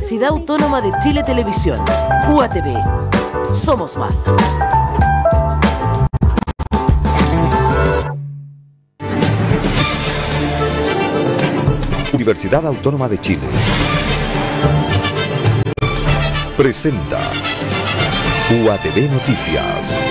Universidad Autónoma de Chile Televisión, UATV. Somos más. Universidad Autónoma de Chile presenta UATV Noticias.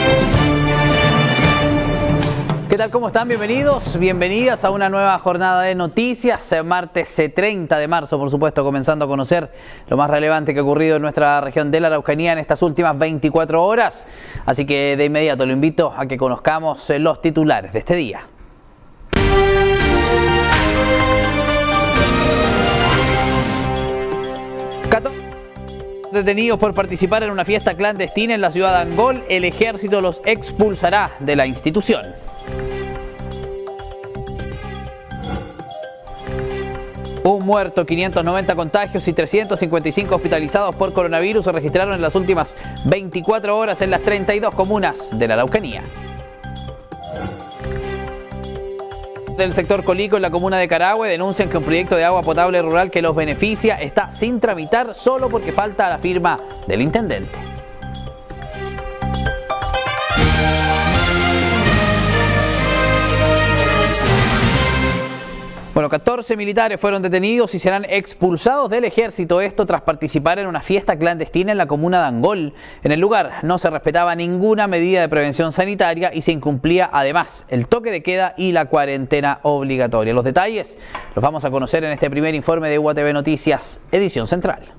¿Qué tal? ¿Cómo están? Bienvenidos, bienvenidas a una nueva jornada de noticias, martes 30 de marzo, por supuesto, comenzando a conocer lo más relevante que ha ocurrido en nuestra región de la Araucanía en estas últimas 24 horas. Así que de inmediato lo invito a que conozcamos los titulares de este día. Detenidos por participar en una fiesta clandestina en la ciudad de Angol, el ejército los expulsará de la institución. Un muerto, 590 contagios y 355 hospitalizados por coronavirus se registraron en las últimas 24 horas en las 32 comunas de la Araucanía. Del sector Colico en la comuna de Carahue denuncian que un proyecto de agua potable rural que los beneficia está sin tramitar solo porque falta la firma del intendente. Bueno, 14 militares fueron detenidos y serán expulsados del ejército, esto tras participar en una fiesta clandestina en la comuna de Angol. En el lugar no se respetaba ninguna medida de prevención sanitaria y se incumplía además el toque de queda y la cuarentena obligatoria. Los detalles los vamos a conocer en este primer informe de UATV Noticias, edición central.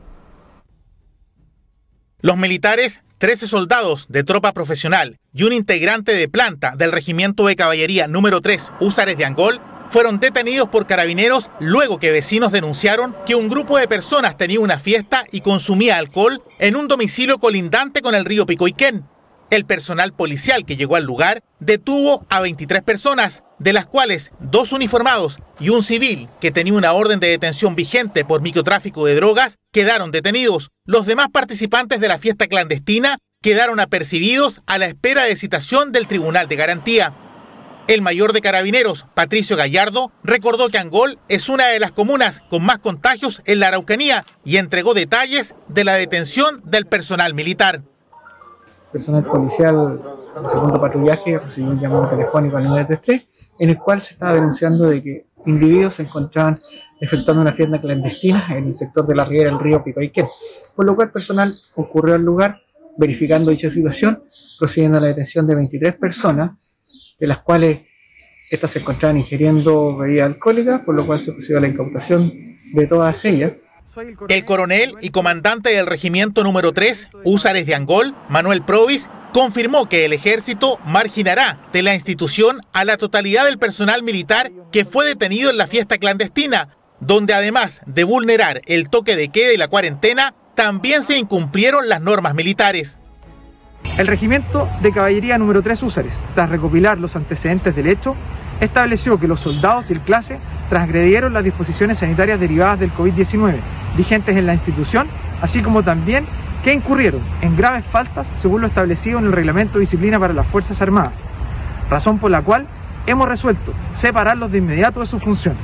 Los militares, 13 soldados de tropa profesional y un integrante de planta del Regimiento de Caballería número 3 Húsares de Angol fueron detenidos por carabineros luego que vecinos denunciaron que un grupo de personas tenía una fiesta y consumía alcohol en un domicilio colindante con el río Picoiquén. El personal policial que llegó al lugar detuvo a 23 personas, de las cuales 2 uniformados y un civil que tenía una orden de detención vigente por microtráfico de drogas quedaron detenidos. Los demás participantes de la fiesta clandestina quedaron apercibidos a la espera de citación del Tribunal de Garantía. El mayor de carabineros, Patricio Gallardo, recordó que Angol es una de las comunas con más contagios en la Araucanía y entregó detalles de la detención del personal militar. Personal policial del segundo patrullaje recibió un llamado telefónico al 933 en el cual se estaba denunciando de que individuos se encontraban efectuando una fiesta clandestina en el sector de la ribera del río Picoiquén, por lo cual personal concurrió al lugar verificando dicha situación, procediendo a la detención de 23 personas, de las cuales estas se encontraban ingiriendo bebidas alcohólicas, por lo cual se procedió a la incautación de todas ellas. El coronel y comandante del Regimiento número 3, Húsares de Angol, Manuel Provis, confirmó que el ejército marginará de la institución a la totalidad del personal militar que fue detenido en la fiesta clandestina, donde además de vulnerar el toque de queda y la cuarentena, también se incumplieron las normas militares. El Regimiento de Caballería número 3 Húsares, tras recopilar los antecedentes del hecho, estableció que los soldados y el clase transgredieron las disposiciones sanitarias derivadas del COVID-19 vigentes en la institución, así como también que incurrieron en graves faltas según lo establecido en el Reglamento de Disciplina para las Fuerzas Armadas, razón por la cual hemos resuelto separarlos de inmediato de sus funciones.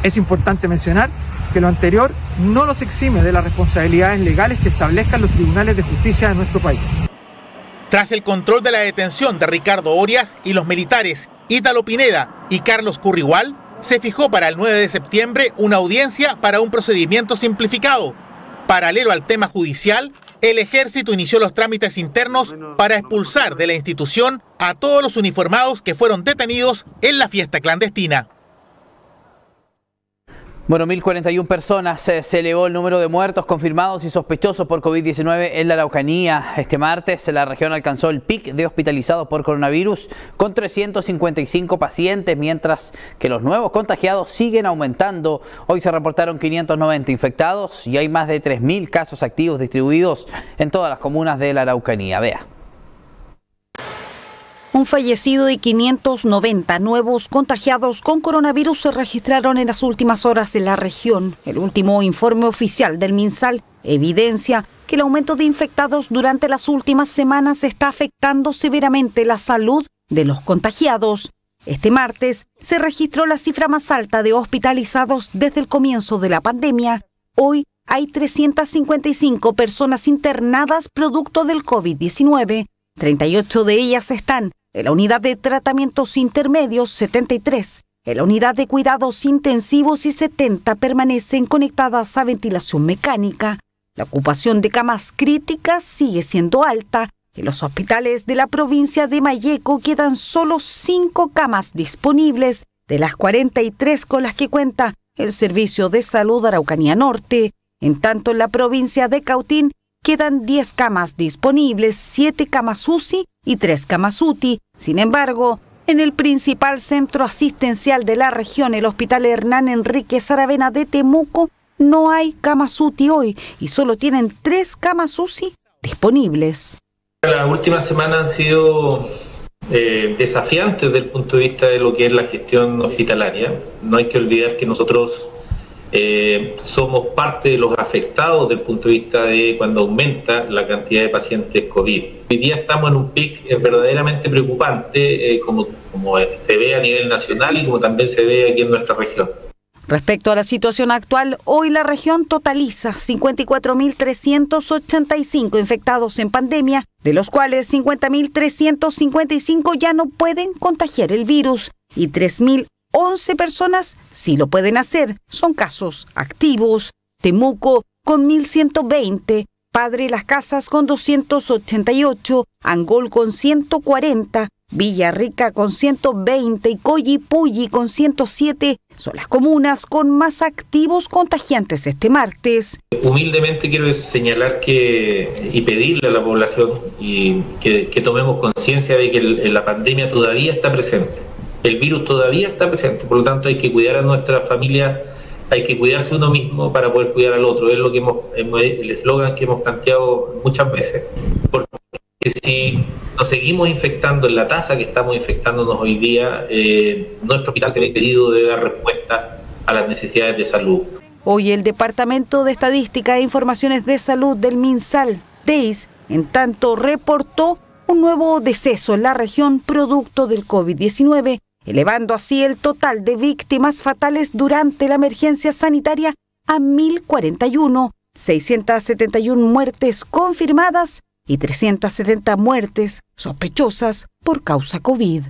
Es importante mencionar que lo anterior no los exime de las responsabilidades legales que establezcan los tribunales de justicia de nuestro país. Tras el control de la detención de Ricardo Orias y los militares Ítalo Pineda y Carlos Currigual, se fijó para el 9 de septiembre una audiencia para un procedimiento simplificado. Paralelo al tema judicial, el ejército inició los trámites internos para expulsar de la institución a todos los uniformados que fueron detenidos en la fiesta clandestina. Bueno, 1.041 personas se elevó el número de muertos confirmados y sospechosos por COVID-19 en la Araucanía. Este martes la región alcanzó el pic de hospitalizados por coronavirus con 355 pacientes, mientras que los nuevos contagiados siguen aumentando. Hoy se reportaron 590 infectados y hay más de 3.000 casos activos distribuidos en todas las comunas de la Araucanía. Vea. Un fallecido y 590 nuevos contagiados con coronavirus se registraron en las últimas horas en la región. El último informe oficial del MinSal evidencia que el aumento de infectados durante las últimas semanas está afectando severamente la salud de los contagiados. Este martes se registró la cifra más alta de hospitalizados desde el comienzo de la pandemia. Hoy hay 355 personas internadas producto del COVID-19. 38 de ellas están en la unidad de tratamientos intermedios, 73 en la unidad de cuidados intensivos y 70 permanecen conectadas a ventilación mecánica. La ocupación de camas críticas sigue siendo alta. En los hospitales de la provincia de Malleco quedan solo 5 camas disponibles, de las 43 con las que cuenta el Servicio de Salud Araucanía Norte. En tanto, en la provincia de Cautín quedan 10 camas disponibles, 7 camas UCI y 3 camas UTI. Sin embargo, en el principal centro asistencial de la región, el Hospital Hernán Enríquez Aravena de Temuco, no hay camas UTI hoy y solo tienen 3 camas UCI disponibles. Las últimas semanas han sido desafiantes desde el punto de vista de lo que es la gestión hospitalaria. No hay que olvidar que nosotros somos parte de los afectados desde el punto de vista de cuando aumenta la cantidad de pacientes COVID. Hoy día estamos en un pic verdaderamente preocupante, como se ve a nivel nacional y como también se ve aquí en nuestra región. Respecto a la situación actual, hoy la región totaliza 54.385 infectados en pandemia, de los cuales 50.355 ya no pueden contagiar el virus y 3.011 personas sí lo pueden hacer. Son casos activos. Temuco con 1.120, Padre Las Casas con 288, Angol con 140, Villarrica con 120 y Collipulli con 107 son las comunas con más activos contagiantes este martes. Humildemente quiero señalar y pedirle a la población que tomemos conciencia de que la pandemia todavía está presente. El virus todavía está presente, por lo tanto hay que cuidar a nuestra familia, hay que cuidarse uno mismo para poder cuidar al otro. Es lo que el eslogan que hemos planteado muchas veces. Porque si nos seguimos infectando en la tasa que estamos infectándonos hoy día, nuestro hospital se ve impedido de dar respuesta a las necesidades de salud. Hoy el Departamento de Estadística e Informaciones de Salud del MinSal, DEIS, en tanto reportó un nuevo deceso en la región producto del COVID-19, elevando así el total de víctimas fatales durante la emergencia sanitaria a 1.041, 671 muertes confirmadas y 370 muertes sospechosas por causa COVID.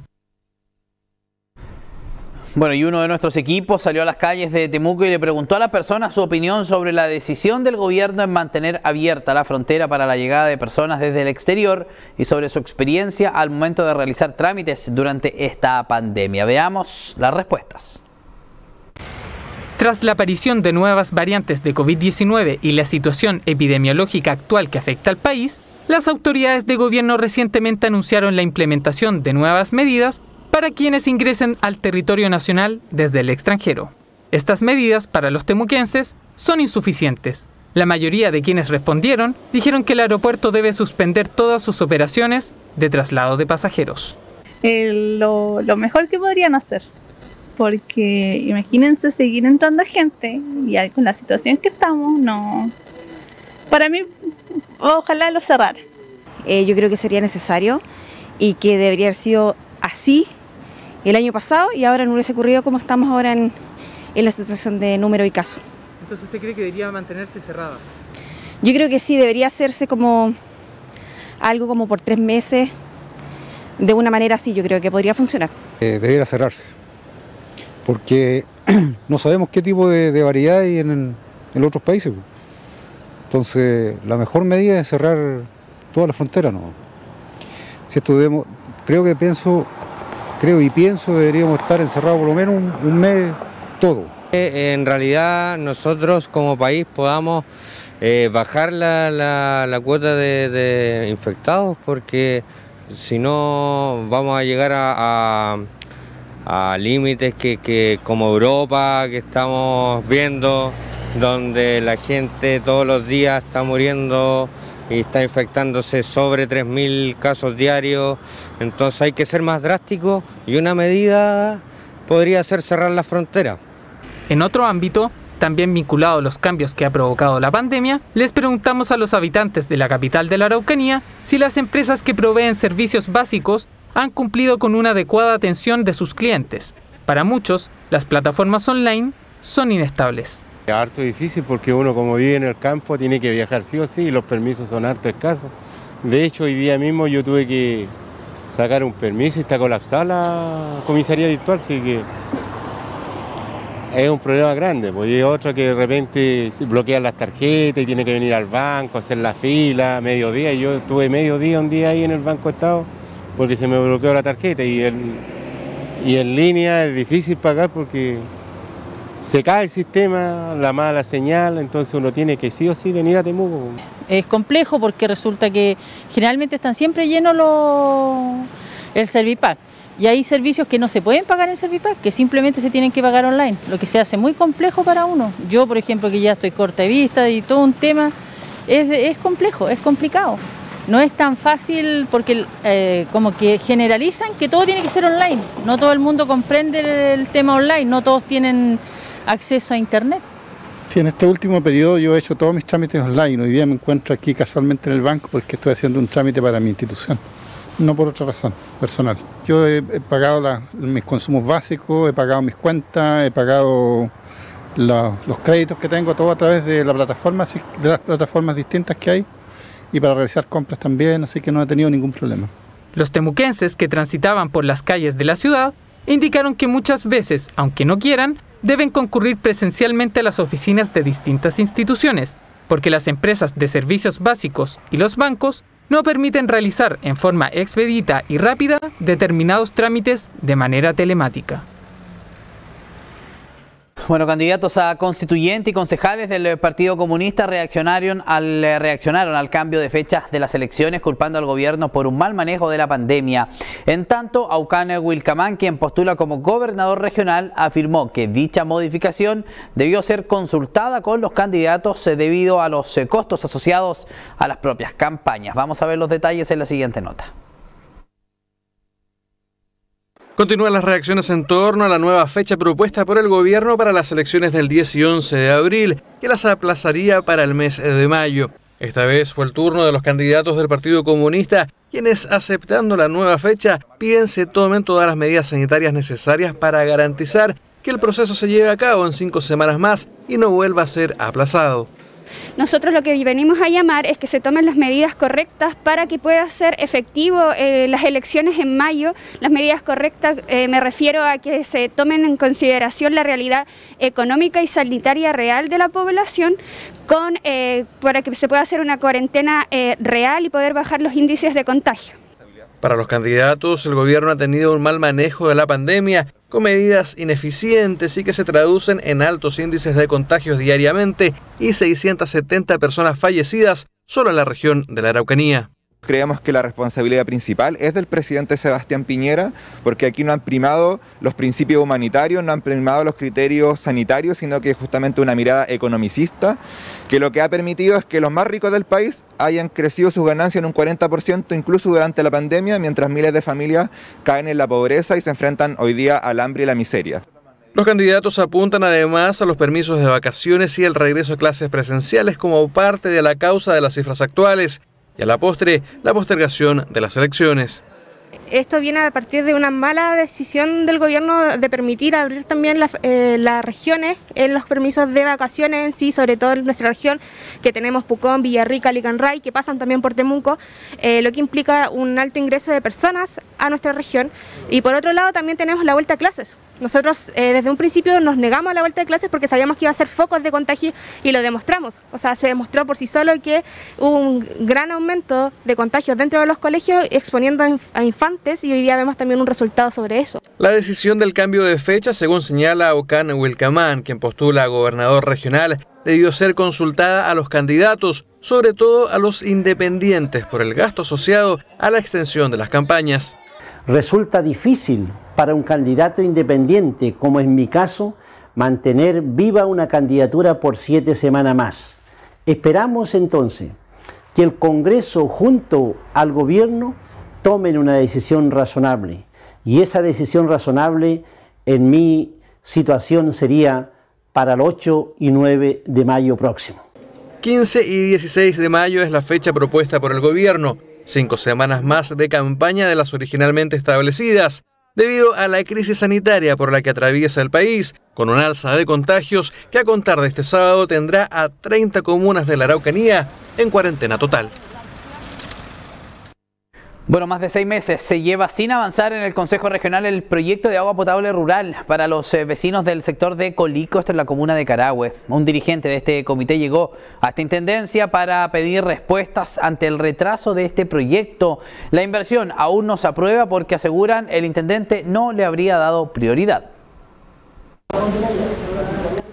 Bueno, y uno de nuestros equipos salió a las calles de Temuco y le preguntó a las personas su opinión sobre la decisión del gobierno en mantener abierta la frontera para la llegada de personas desde el exterior y sobre su experiencia al momento de realizar trámites durante esta pandemia. Veamos las respuestas. Tras la aparición de nuevas variantes de COVID-19 y la situación epidemiológica actual que afecta al país, las autoridades de gobierno recientemente anunciaron la implementación de nuevas medidas para quienes ingresen al territorio nacional desde el extranjero. Estas medidas para los temuquenses son insuficientes. La mayoría de quienes respondieron dijeron que el aeropuerto debe suspender todas sus operaciones de traslado de pasajeros. Lo mejor que podrían hacer, porque imagínense seguir entrando gente y con la situación que estamos, no. Para mí, ojalá lo cerrara. Yo creo que sería necesario y que debería haber sido así el año pasado y ahora no hubiese ocurrido como estamos ahora en la situación de número y casos. Entonces, ¿usted cree que debería mantenerse cerrada? Yo creo que sí, debería hacerse como algo como por 3 meses, de una manera así, yo creo que podría funcionar. Debería cerrarse, porque no sabemos qué tipo de variedad hay en otros países. Entonces, la mejor medida es cerrar toda la frontera, ¿no? Si esto creo y pienso deberíamos estar encerrados por lo menos un mes todo. En realidad nosotros como país podamos bajar la cuota de infectados, porque si no vamos a llegar a límites que como Europa, que estamos viendo, donde la gente todos los días está muriendo y está infectándose sobre 3.000 casos diarios. Entonces hay que ser más drástico y una medida podría ser cerrar la frontera. En otro ámbito, también vinculado a los cambios que ha provocado la pandemia, les preguntamos a los habitantes de la capital de la Araucanía si las empresas que proveen servicios básicos han cumplido con una adecuada atención de sus clientes. Para muchos, las plataformas online son inestables. Es harto difícil porque uno, como vive en el campo, tiene que viajar sí o sí y los permisos son harto escasos. De hecho, hoy día mismo yo tuve que sacar un permiso y está colapsada la comisaría virtual, así que es un problema grande. Pues hay otro que de repente bloquean las tarjetas y tiene que venir al banco, hacer la fila, mediodía. Yo estuve mediodía un día ahí en el Banco Estado porque se me bloqueó la tarjeta y en línea es difícil pagar porque se cae el sistema, la mala señal, entonces uno tiene que sí o sí venir a Temuco. Es complejo porque resulta que generalmente están siempre llenos el Servipack y hay servicios que no se pueden pagar en Servipack, que simplemente se tienen que pagar online, lo que se hace muy complejo para uno. Yo, por ejemplo, que ya estoy corta de vista y todo un tema, es complejo, es complicado. No es tan fácil porque como que generalizan que todo tiene que ser online. No todo el mundo comprende el tema online, no todos tienen acceso a internet. Sí, en este último periodo yo he hecho todos mis trámites online. Hoy día me encuentro aquí casualmente en el banco porque estoy haciendo un trámite para mi institución, no por otra razón personal. Yo he pagado mis consumos básicos, he pagado mis cuentas, he pagado los créditos que tengo, todo a través de las plataformas distintas que hay, y para realizar compras también, así que no he tenido ningún problema. Los temuquenses que transitaban por las calles de la ciudad indicaron que muchas veces, aunque no quieran, deben concurrir presencialmente a las oficinas de distintas instituciones, porque las empresas de servicios básicos y los bancos no permiten realizar en forma expedita y rápida determinados trámites de manera telemática. Bueno, candidatos a constituyente y concejales del Partido Comunista reaccionaron al cambio de fechas de las elecciones, culpando al gobierno por un mal manejo de la pandemia. En tanto, Aucán Wilcamán, quien postula como gobernador regional, afirmó que dicha modificación debió ser consultada con los candidatos debido a los costos asociados a las propias campañas. Vamos a ver los detalles en la siguiente nota. Continúan las reacciones en torno a la nueva fecha propuesta por el gobierno para las elecciones del 10 y 11 de abril, que las aplazaría para el mes de mayo. Esta vez fue el turno de los candidatos del Partido Comunista, quienes, aceptando la nueva fecha, piden se tomen todas las medidas sanitarias necesarias para garantizar que el proceso se lleve a cabo en 5 semanas más y no vuelva a ser aplazado. Nosotros lo que venimos a llamar es que se tomen las medidas correctas para que pueda ser efectivo las elecciones en mayo. Las medidas correctas me refiero a que se tomen en consideración la realidad económica y sanitaria real de la población para que se pueda hacer una cuarentena real y poder bajar los índices de contagio. Para los candidatos, el gobierno ha tenido un mal manejo de la pandemia, con medidas ineficientes y que se traducen en altos índices de contagios diariamente y 670 personas fallecidas solo en la región de la Araucanía. Creemos que la responsabilidad principal es del presidente Sebastián Piñera, porque aquí no han primado los principios humanitarios, no han primado los criterios sanitarios, sino que justamente una mirada economicista, que lo que ha permitido es que los más ricos del país hayan crecido sus ganancias en un 40% incluso durante la pandemia, mientras miles de familias caen en la pobreza y se enfrentan hoy día al hambre y la miseria. Los candidatos apuntan además a los permisos de vacaciones y el regreso a clases presenciales como parte de la causa de las cifras actuales, y a la postre, la postergación de las elecciones. Esto viene a partir de una mala decisión del gobierno de permitir abrir también las regiones en los permisos de vacaciones en sí, sobre todo en nuestra región, que tenemos Pucón, Villarrica, Licanray, que pasan también por Temuco, lo que implica un alto ingreso de personas a nuestra región. Y por otro lado también tenemos la vuelta a clases. Nosotros desde un principio nos negamos a la vuelta de clases porque sabíamos que iba a ser focos de contagio y lo demostramos. O sea, se demostró por sí solo que hubo un gran aumento de contagios dentro de los colegios exponiendo a infantes y hoy día vemos también un resultado sobre eso. La decisión del cambio de fecha, según señala Aucán Wilcamán, quien postula a gobernador regional, debió ser consultada a los candidatos, sobre todo a los independientes, por el gasto asociado a la extensión de las campañas. Resulta difícil para un candidato independiente, como en mi caso, mantener viva una candidatura por 7 semanas más. Esperamos entonces que el Congreso junto al gobierno tomen una decisión razonable, y esa decisión razonable en mi situación sería para el 8 y 9 de mayo próximo. 15 y 16 de mayo es la fecha propuesta por el gobierno, 5 semanas más de campaña de las originalmente establecidas. debido a la crisis sanitaria por la que atraviesa el país, con un alza de contagios que a contar de este sábado tendrá a 30 comunas de la Araucanía en cuarentena total. Bueno, más de 6 meses se lleva sin avanzar en el Consejo Regional el proyecto de agua potable rural para los vecinos del sector de Colico, esto en la comuna de Carahue. Un dirigente de este comité llegó a esta intendencia para pedir respuestas ante el retraso de este proyecto. La inversión aún no se aprueba porque aseguran el intendente no le habría dado prioridad.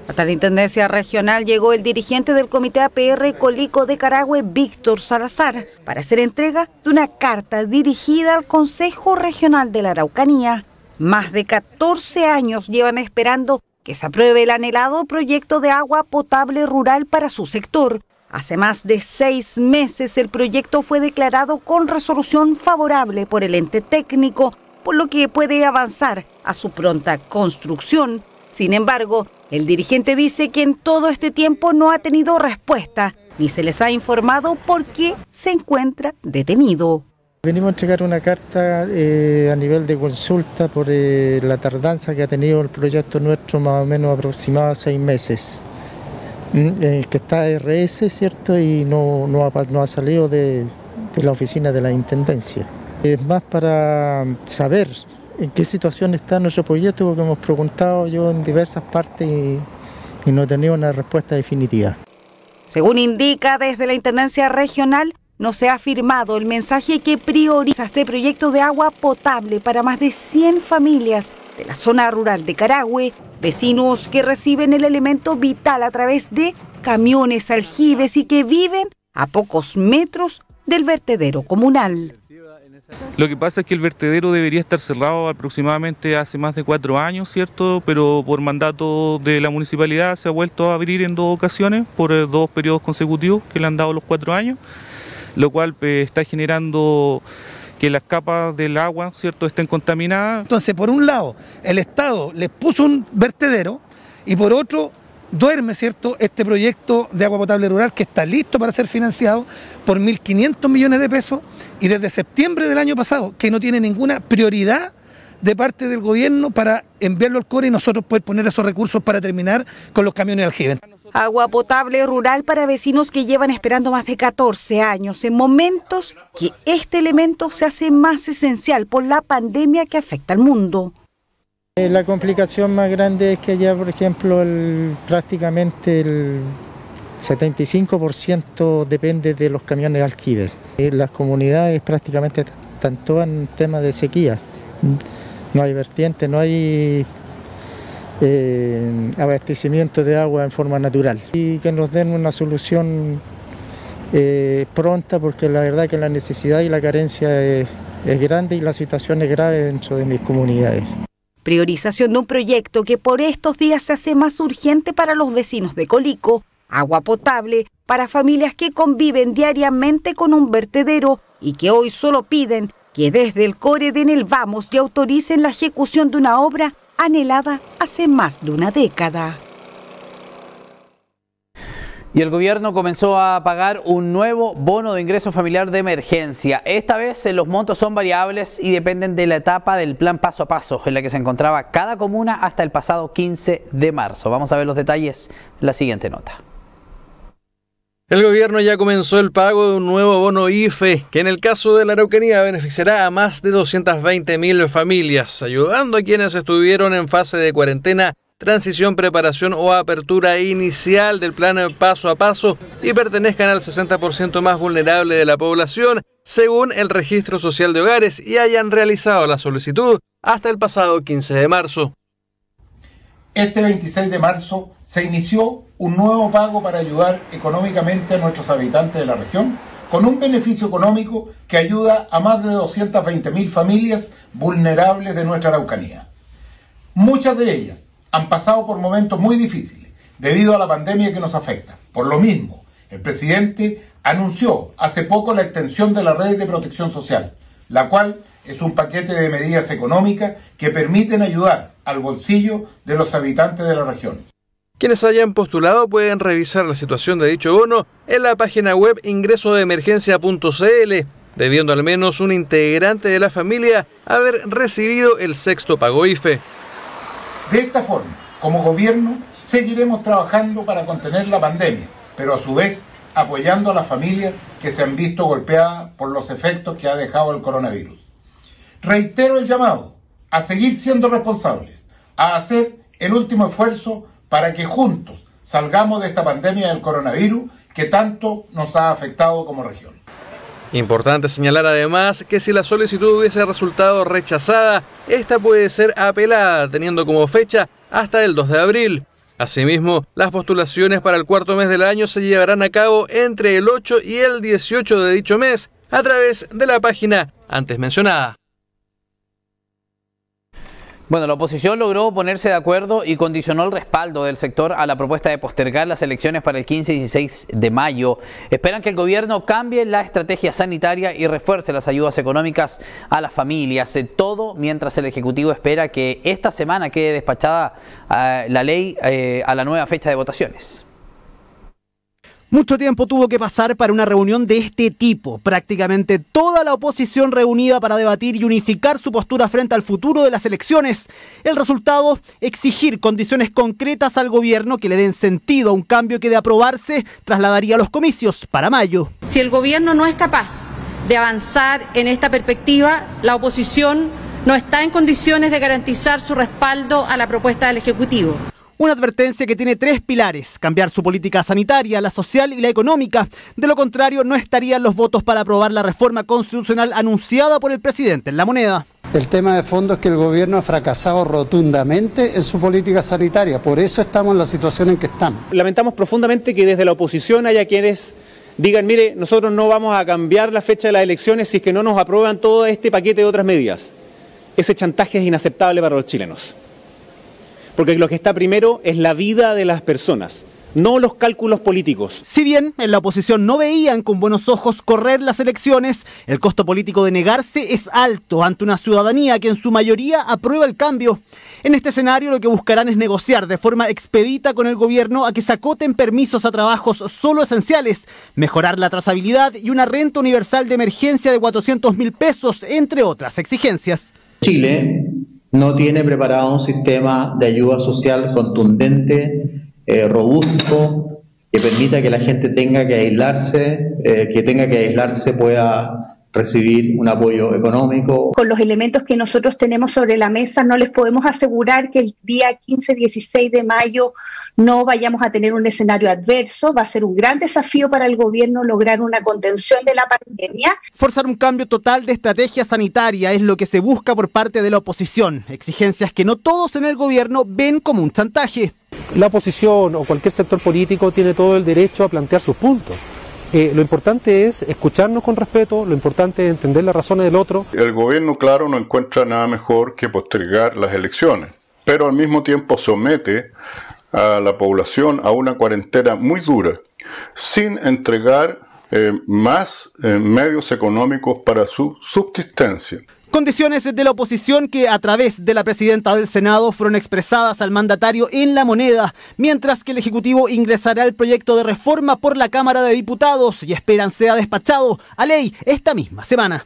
Hasta la Intendencia Regional llegó el dirigente del Comité APR Colico de Carahue, Víctor Salazar, para hacer entrega de una carta dirigida al Consejo Regional de la Araucanía. Más de 14 años llevan esperando que se apruebe el anhelado proyecto de agua potable rural para su sector. Hace más de 6 meses el proyecto fue declarado con resolución favorable por el ente técnico, por lo que puede avanzar a su pronta construcción. Sin embargo, el dirigente dice que en todo este tiempo no ha tenido respuesta, ni se les ha informado por qué se encuentra detenido. Venimos a entregar una carta a nivel de consulta por la tardanza que ha tenido el proyecto nuestro, más o menos aproximado a 6 meses. Que está RS, ¿cierto? Y no ha salido de la oficina de la Intendencia. Es más para saber en qué situación está nuestro proyecto, porque hemos preguntado yo en diversas partes y no he tenido una respuesta definitiva. Según indica desde la Intendencia Regional, no se ha firmado el mensaje que prioriza este proyecto de agua potable para más de 100 familias de la zona rural de Carahue, vecinos que reciben el elemento vital a través de camiones, aljibes y que viven a pocos metros del vertedero comunal. Lo que pasa es que el vertedero debería estar cerrado aproximadamente hace más de 4 años, ¿cierto? Pero por mandato de la municipalidad se ha vuelto a abrir en 2 ocasiones, por 2 periodos consecutivos que le han dado los 4 años, lo cual está generando que las capas del agua, ¿cierto?, estén contaminadas. Entonces, por un lado, el Estado les puso un vertedero y por otro duerme, ¿cierto?, este proyecto de agua potable rural que está listo para ser financiado por 1.500 millones de pesos y desde septiembre del año pasado, que no tiene ninguna prioridad de parte del gobierno para enviarlo al CORE y nosotros poder poner esos recursos para terminar con los camiones de aljibe. Agua potable rural para vecinos que llevan esperando más de 14 años, en momentos que este elemento se hace más esencial por la pandemia que afecta al mundo. La complicación más grande es que allá, por ejemplo, prácticamente el 75% depende de los camiones de aljibe. Las comunidades prácticamente están todas en tema de sequía. No hay vertiente, no hay abastecimiento de agua en forma natural. Y que nos den una solución pronta, porque la verdad que la necesidad y la carencia es grande y la situación es grave dentro de mis comunidades. Priorización de un proyecto que por estos días se hace más urgente para los vecinos de Colico. Agua potable para familias que conviven diariamente con un vertedero y que hoy solo piden que desde el CORE den el vamos y autoricen la ejecución de una obra anhelada hace más de una década. Y el gobierno comenzó a pagar un nuevo bono de ingreso familiar de emergencia. Esta vez los montos son variables y dependen de la etapa del plan paso a paso en la que se encontraba cada comuna hasta el pasado 15 de marzo. Vamos a ver los detalles en la siguiente nota. El gobierno ya comenzó el pago de un nuevo bono IFE, que en el caso de la Araucanía beneficiará a más de 220.000 familias, ayudando a quienes estuvieron en fase de cuarentena, transición, preparación o apertura inicial del plan paso a paso y pertenezcan al 60% más vulnerable de la población, según el Registro Social de Hogares, y hayan realizado la solicitud hasta el pasado 15 de marzo. Este 26 de marzo se inició un nuevo pago para ayudar económicamente a nuestros habitantes de la región, con un beneficio económico que ayuda a más de 220.000 familias vulnerables de nuestra Araucanía. Muchas de ellas han pasado por momentos muy difíciles debido a la pandemia que nos afecta. Por lo mismo, el presidente anunció hace poco la extensión de la red de protección social, la cual es un paquete de medidas económicas que permiten ayudar al bolsillo de los habitantes de la región. Quienes hayan postulado pueden revisar la situación de dicho bono en la página web ingresodeemergencia.cl. debiendo al menos un integrante de la familia haber recibido el sexto pago IFE. De esta forma, como gobierno, seguiremos trabajando para contener la pandemia, pero a su vez apoyando a las familias que se han visto golpeadas por los efectos que ha dejado el coronavirus. Reitero el llamado a seguir siendo responsables, a hacer el último esfuerzo para que juntos salgamos de esta pandemia del coronavirus que tanto nos ha afectado como región. Importante señalar además que si la solicitud hubiese resultado rechazada, esta puede ser apelada, teniendo como fecha hasta el 2 de abril. Asimismo, las postulaciones para el cuarto mes del año se llevarán a cabo entre el 8 y el 18 de dicho mes, a través de la página antes mencionada. Bueno, la oposición logró ponerse de acuerdo y condicionó el respaldo del sector a la propuesta de postergar las elecciones para el 15 y 16 de mayo. Esperan que el gobierno cambie la estrategia sanitaria y refuerce las ayudas económicas a las familias. Todo mientras el Ejecutivo espera que esta semana quede despachada la ley a la nueva fecha de votaciones. Mucho tiempo tuvo que pasar para una reunión de este tipo. Prácticamente toda la oposición reunida para debatir y unificar su postura frente al futuro de las elecciones. El resultado, exigir condiciones concretas al gobierno que le den sentido a un cambio que de aprobarse trasladaría los comicios para mayo. Si el gobierno no es capaz de avanzar en esta perspectiva, la oposición no está en condiciones de garantizar su respaldo a la propuesta del Ejecutivo. Una advertencia que tiene tres pilares: cambiar su política sanitaria, la social y la económica. De lo contrario, no estarían los votos para aprobar la reforma constitucional anunciada por el presidente en La Moneda. El tema de fondo es que el gobierno ha fracasado rotundamente en su política sanitaria, por eso estamos en la situación en que estamos. Lamentamos profundamente que desde la oposición haya quienes digan, mire, nosotros no vamos a cambiar la fecha de las elecciones si es que no nos aprueban todo este paquete de otras medidas. Ese chantaje es inaceptable para los chilenos. Porque lo que está primero es la vida de las personas, no los cálculos políticos. Si bien en la oposición no veían con buenos ojos correr las elecciones, el costo político de negarse es alto ante una ciudadanía que en su mayoría aprueba el cambio. En este escenario lo que buscarán es negociar de forma expedita con el gobierno a que se acoten permisos a trabajos solo esenciales, mejorar la trazabilidad y una renta universal de emergencia de 400.000 pesos, entre otras exigencias. Chile no tiene preparado un sistema de ayuda social contundente, robusto, que permita que la gente tenga que aislarse, pueda recibir un apoyo económico. Con los elementos que nosotros tenemos sobre la mesa, no les podemos asegurar que el día 15-16 de mayo no vayamos a tener un escenario adverso. Va a ser un gran desafío para el gobierno lograr una contención de la pandemia. Forzar un cambio total de estrategia sanitaria es lo que se busca por parte de la oposición. Exigencias que no todos en el gobierno ven como un chantaje. La oposición o cualquier sector político tiene todo el derecho a plantear sus puntos. Lo importante es escucharnos con respeto, lo importante es entender las razones del otro. El gobierno, claro, no encuentra nada mejor que postergar las elecciones, pero al mismo tiempo somete a la población a una cuarentena muy dura, sin entregar más medios económicos para su subsistencia. Condiciones de la oposición que a través de la presidenta del Senado fueron expresadas al mandatario en La Moneda, mientras que el Ejecutivo ingresará el proyecto de reforma por la Cámara de Diputados y esperan sea despachado a ley esta misma semana.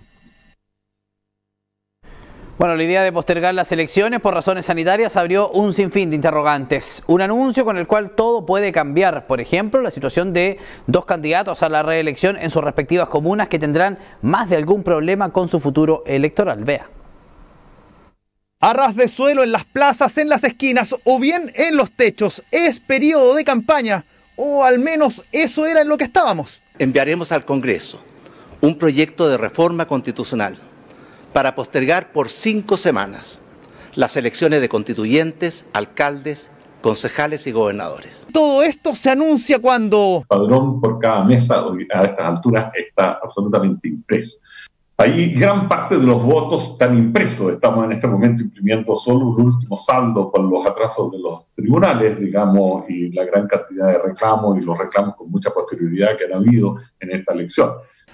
Bueno, la idea de postergar las elecciones por razones sanitarias abrió un sinfín de interrogantes. Un anuncio con el cual todo puede cambiar. Por ejemplo, la situación de dos candidatos a la reelección en sus respectivas comunas que tendrán más de algún problema con su futuro electoral. Vea. A ras de suelo en las plazas, en las esquinas o bien en los techos. Es periodo de campaña, o al menos eso era en lo que estábamos. Enviaremos al Congreso un proyecto de reforma constitucional para postergar por 5 semanas las elecciones de constituyentes, alcaldes, concejales y gobernadores. Todo esto se anuncia cuando... Padrón por cada mesa a estas alturas está absolutamente impreso. Ahí gran parte de los votos están impresos. Estamos en este momento imprimiendo solo un último saldo con los atrasos de los tribunales, digamos, y la gran cantidad de reclamos y los reclamos con mucha posterioridad que han habido en esta elección.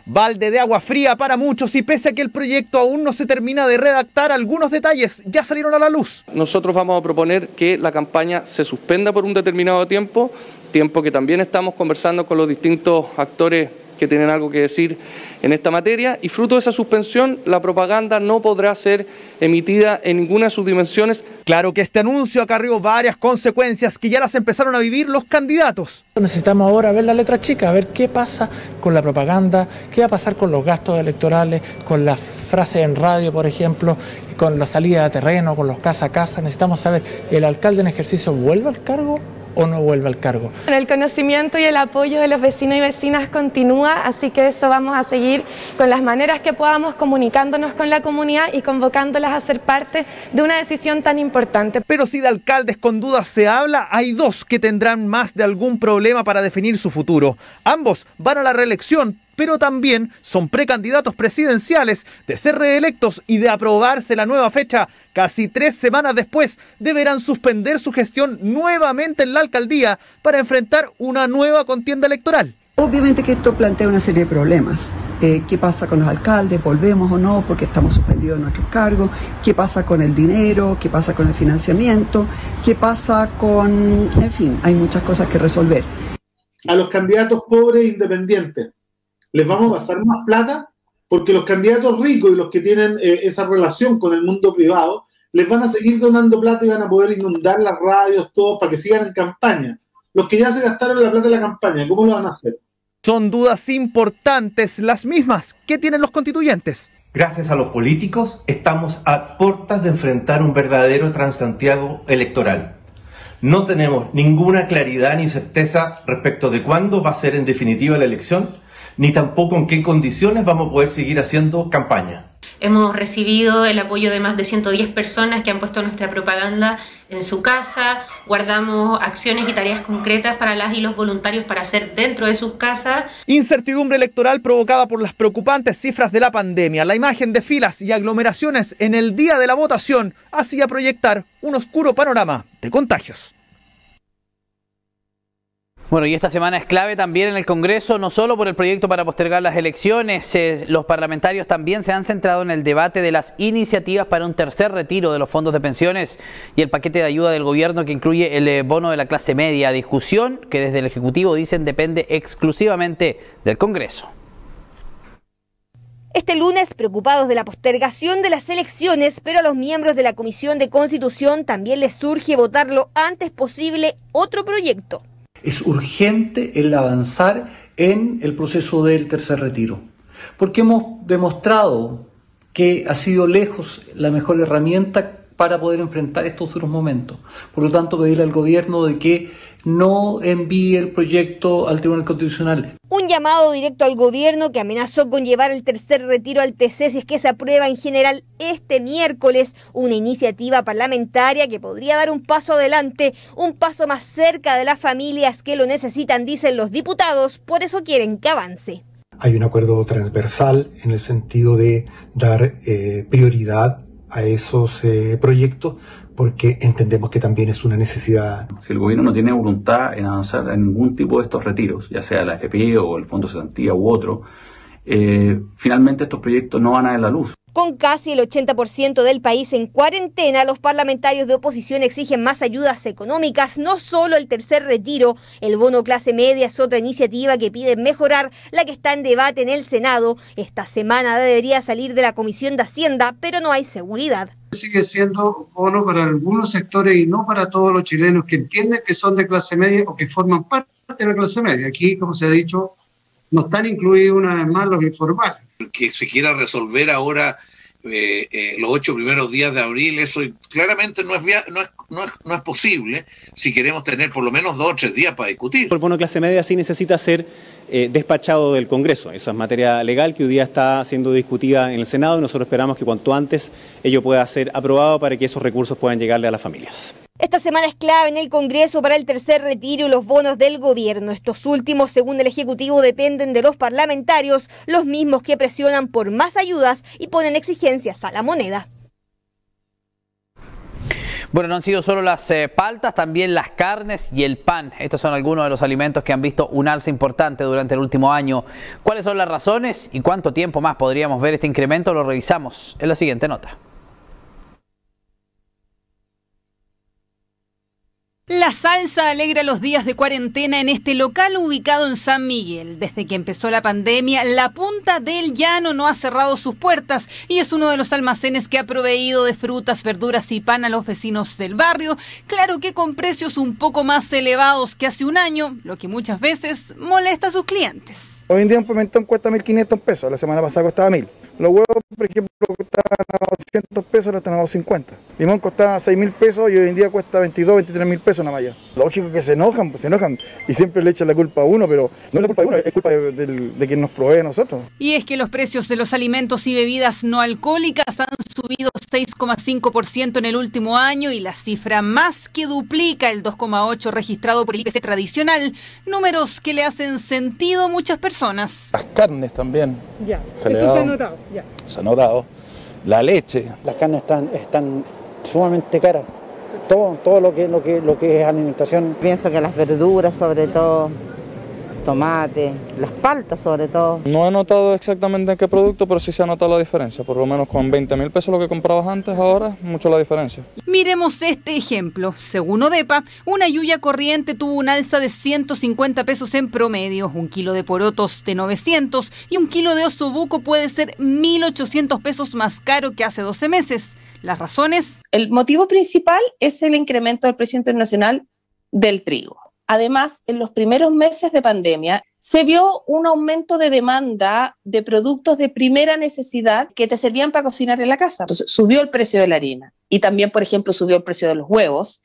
Balde de agua fría para muchos y pese a que el proyecto aún no se termina de redactar, algunos detalles ya salieron a la luz. Nosotros vamos a proponer que la campaña se suspenda por un determinado tiempo que también estamos conversando con los distintos actores que tienen algo que decir en esta materia, y fruto de esa suspensión, la propaganda no podrá ser emitida en ninguna de sus dimensiones. Claro que este anuncio acarreó varias consecuencias que ya las empezaron a vivir los candidatos. Necesitamos ahora ver la letra chica, a ver qué pasa con la propaganda, qué va a pasar con los gastos electorales, con las frases en radio, por ejemplo, con la salida de terreno, con los casa a casa. Necesitamos saber, ¿el alcalde en ejercicio vuelve al cargo o no vuelve al cargo? El conocimiento y el apoyo de los vecinos y vecinas continúa, así que eso vamos a seguir con las maneras que podamos, comunicándonos con la comunidad y convocándolas a ser parte de una decisión tan importante. Pero si de alcaldes con dudas se habla, hay dos que tendrán más de algún problema para definir su futuro. Ambos van a la reelección, pero también son precandidatos presidenciales. De ser reelectos y de aprobarse la nueva fecha, casi 3 semanas después deberán suspender su gestión nuevamente en la alcaldía para enfrentar una nueva contienda electoral. Obviamente que esto plantea una serie de problemas. ¿Qué pasa con los alcaldes? ¿Volvemos o no? Porque estamos suspendidos en nuestros cargos. ¿Qué pasa con el dinero? ¿Qué pasa con el financiamiento? ¿Qué pasa con...? En fin, hay muchas cosas que resolver. A los candidatos pobres e independientes les vamos a pasar más plata, porque los candidatos ricos y los que tienen esa relación con el mundo privado les van a seguir donando plata y van a poder inundar las radios, todo, para que sigan en campaña. Los que ya se gastaron la plata de la campaña, ¿cómo lo van a hacer? Son dudas importantes, las mismas que tienen los constituyentes. Gracias a los políticos, estamos a puertas de enfrentar un verdadero Transantiago electoral. No tenemos ninguna claridad ni certeza respecto de cuándo va a ser en definitiva la elección, ni tampoco en qué condiciones vamos a poder seguir haciendo campaña. Hemos recibido el apoyo de más de 110 personas que han puesto nuestra propaganda en su casa. Guardamos acciones y tareas concretas para las y los voluntarios para hacer dentro de sus casas. Incertidumbre electoral provocada por las preocupantes cifras de la pandemia. La imagen de filas y aglomeraciones en el día de la votación hacía proyectar un oscuro panorama de contagios. Bueno, y esta semana es clave también en el Congreso, no solo por el proyecto para postergar las elecciones, los parlamentarios también se han centrado en el debate de las iniciativas para un tercer retiro de los fondos de pensiones y el paquete de ayuda del gobierno que incluye el bono de la clase media, discusión que desde el Ejecutivo dicen depende exclusivamente del Congreso. Este lunes, preocupados de la postergación de las elecciones, pero a los miembros de la Comisión de Constitución también les surge votar lo antes posible otro proyecto. Es urgente el avanzar en el proceso del tercer retiro, porque hemos demostrado que ha sido lejos la mejor herramienta para poder enfrentar estos duros momentos. Por lo tanto, pedirle al gobierno de que no envíe el proyecto al Tribunal Constitucional. Un llamado directo al gobierno que amenazó con llevar el tercer retiro al TC si es que se aprueba en general este miércoles, una iniciativa parlamentaria que podría dar un paso adelante, un paso más cerca de las familias que lo necesitan, dicen los diputados, por eso quieren que avance. Hay un acuerdo transversal en el sentido de dar prioridad a esos proyectos, porque entendemos que también es una necesidad. Si el gobierno no tiene voluntad en avanzar en ningún tipo de estos retiros, ya sea la AFP o el Fondo de Cesantía u otro, finalmente estos proyectos no van a ver la luz. Con casi el 80% del país en cuarentena, los parlamentarios de oposición exigen más ayudas económicas, no solo el tercer retiro. El bono clase media es otra iniciativa que pide mejorar, la que está en debate en el Senado. Esta semana debería salir de la Comisión de Hacienda, pero no hay seguridad. Sigue siendo bono para algunos sectores y no para todos los chilenos que entienden que son de clase media o que forman parte de la clase media. Aquí, como se ha dicho, no están incluidos una vez más los informales. Que se quiera resolver ahora los 8 primeros días de abril, eso claramente no es posible si queremos tener por lo menos 2 o 3 días para discutir. El bono clase media sí necesita ser despachado del Congreso. Esa es materia legal que hoy día está siendo discutida en el Senado y nosotros esperamos que cuanto antes ello pueda ser aprobado para que esos recursos puedan llegarle a las familias. Esta semana es clave en el Congreso para el tercer retiro y los bonos del gobierno. Estos últimos, según el Ejecutivo, dependen de los parlamentarios, los mismos que presionan por más ayudas y ponen exigencias a la moneda. Bueno, no han sido solo las paltas, también las carnes y el pan. Estos son algunos de los alimentos que han visto un alza importante durante el último año. ¿Cuáles son las razones y cuánto tiempo más podríamos ver este incremento? Lo revisamos en la siguiente nota. La salsa alegra los días de cuarentena en este local ubicado en San Miguel. Desde que empezó la pandemia, la Punta del Llano no ha cerrado sus puertas y es uno de los almacenes que ha proveído de frutas, verduras y pan a los vecinos del barrio. Claro que con precios un poco más elevados que hace un año, lo que muchas veces molesta a sus clientes. Hoy en día un pimentón cuesta 1.500 pesos, la semana pasada costaba 1.000. Los huevos, por ejemplo, costaban a 200 pesos, ahora están a 250. Limón costaba 6.000 pesos y hoy en día cuesta 22, 23.000 pesos una malla. Lógico que se enojan y siempre le echan la culpa a uno, pero no es la culpa de uno, es culpa de quien nos provee a nosotros. Y es que los precios de los alimentos y bebidas no alcohólicas han subido 6,5% en el último año y la cifra más que duplica el 2,8% registrado por el IPC tradicional, números que le hacen sentido a muchas personas. Las carnes también. Ya, se ha notado. Ya. Se ha notado. La leche. Las carnes están sumamente caras. Todo lo que es alimentación. Pienso que las verduras, sobre todo, tomate, las paltas sobre todo. No he notado exactamente en qué producto, pero sí se ha notado la diferencia. Por lo menos con 20.000 pesos lo que comprabas antes, ahora mucho la diferencia. Miremos este ejemplo. Según Odepa, una yuya corriente tuvo un alza de 150 pesos en promedio, un kilo de porotos de 900 y un kilo de osobuco puede ser 1.800 pesos más caro que hace 12 meses. ¿Las razones? El motivo principal es el incremento del precio internacional del trigo. Además, en los primeros meses de pandemia se vio un aumento de demanda de productos de primera necesidad que te servían para cocinar en la casa. Entonces, subió el precio de la harina y también, por ejemplo, subió el precio de los huevos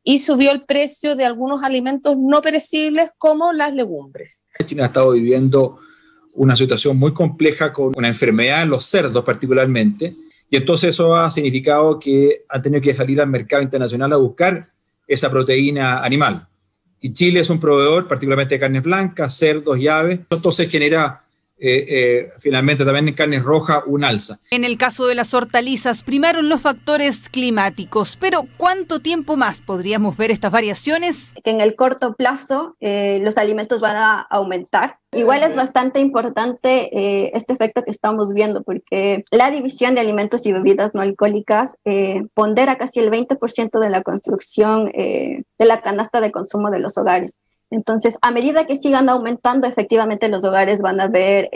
y subió el precio de algunos alimentos no perecibles como las legumbres. China ha estado viviendo una situación muy compleja con una enfermedad en los cerdos particularmente y entonces eso ha significado que ha tenido que salir al mercado internacional a buscar esa proteína animal. Y Chile es un proveedor particularmente de carnes blancas, cerdos y aves. Entonces genera finalmente también en carnes rojas un alza. En el caso de las hortalizas primaron los factores climáticos, pero ¿cuánto tiempo más podríamos ver estas variaciones? Que en el corto plazo los alimentos van a aumentar. Igual es bastante importante este efecto que estamos viendo porque la división de alimentos y bebidas no alcohólicas pondera casi el 20% de la construcción de la canasta de consumo de los hogares. Entonces, a medida que sigan aumentando, efectivamente los hogares van a ver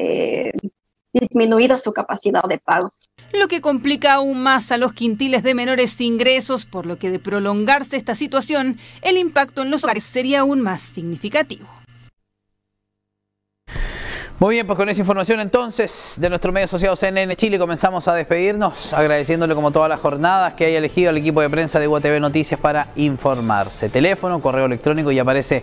disminuido su capacidad de pago. Lo que complica aún más a los quintiles de menores ingresos, por lo que de prolongarse esta situación, el impacto en los hogares sería aún más significativo. Muy bien, pues con esa información entonces de nuestro medio asociado CNN Chile comenzamos a despedirnos, agradeciéndole como todas las jornadas que haya elegido al equipo de prensa de UATV Noticias para informarse. Teléfono, correo electrónico y aparece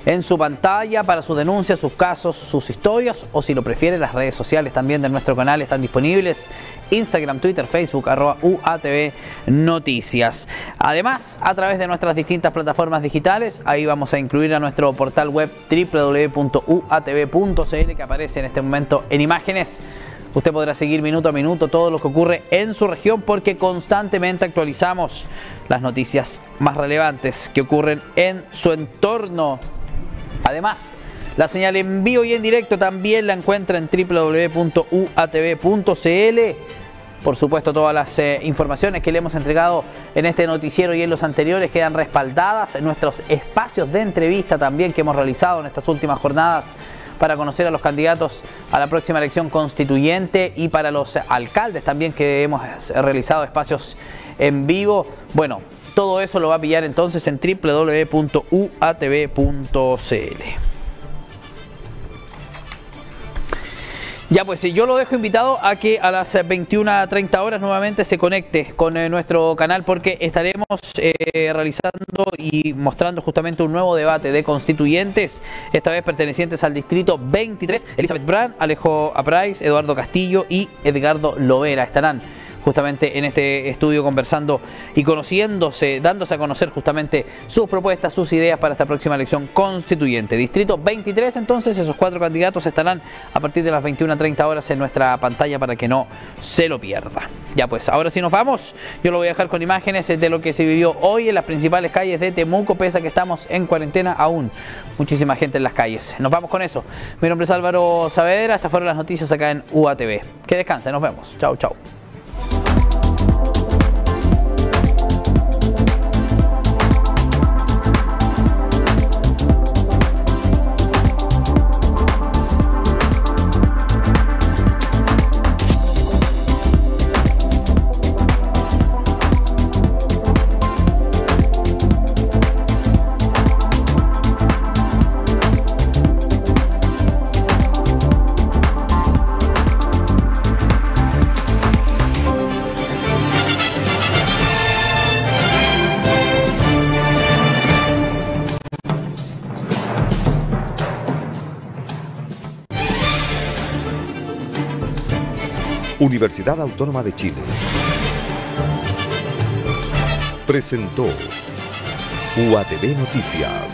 en su pantalla para sus denuncias, sus casos, sus historias o si lo prefiere las redes sociales también de nuestro canal están disponibles. Instagram, Twitter, Facebook, @UATV Noticias. Además, a través de nuestras distintas plataformas digitales, ahí vamos a incluir a nuestro portal web www.uatv.cl que aparece en este momento en imágenes. Usted podrá seguir minuto a minuto todo lo que ocurre en su región porque constantemente actualizamos las noticias más relevantes que ocurren en su entorno. Además, la señal en vivo y en directo también la encuentra en www.uatv.cl. Por supuesto, todas las informaciones que le hemos entregado en este noticiero y en los anteriores quedan respaldadas en nuestros espacios de entrevista también que hemos realizado en estas últimas jornadas para conocer a los candidatos a la próxima elección constituyente y para los alcaldes también que hemos realizado espacios en vivo. Bueno, todo eso lo va a pillar entonces en www.uatv.cl. Ya pues, yo lo dejo invitado a que a las 21:30 horas nuevamente se conecte con nuestro canal porque estaremos realizando y mostrando justamente un nuevo debate de constituyentes, esta vez pertenecientes al distrito 23. Elizabeth Brand, Alejo Aprais, Eduardo Castillo y Edgardo Lovera estarán justamente en este estudio conversando y conociéndose, dándose a conocer justamente sus propuestas, sus ideas para esta próxima elección constituyente. Distrito 23, entonces, esos 4 candidatos estarán a partir de las 21:30 horas en nuestra pantalla para que no se lo pierda. Ya pues, ahora sí nos vamos. Yo lo voy a dejar con imágenes de lo que se vivió hoy en las principales calles de Temuco, pese a que estamos en cuarentena aún. Muchísima gente en las calles. Nos vamos con eso. Mi nombre es Álvaro Saavedra. Estas fueron las noticias acá en UATV. Que descansen, nos vemos. Chau, chau. Universidad Autónoma de Chile presentó UATV Noticias.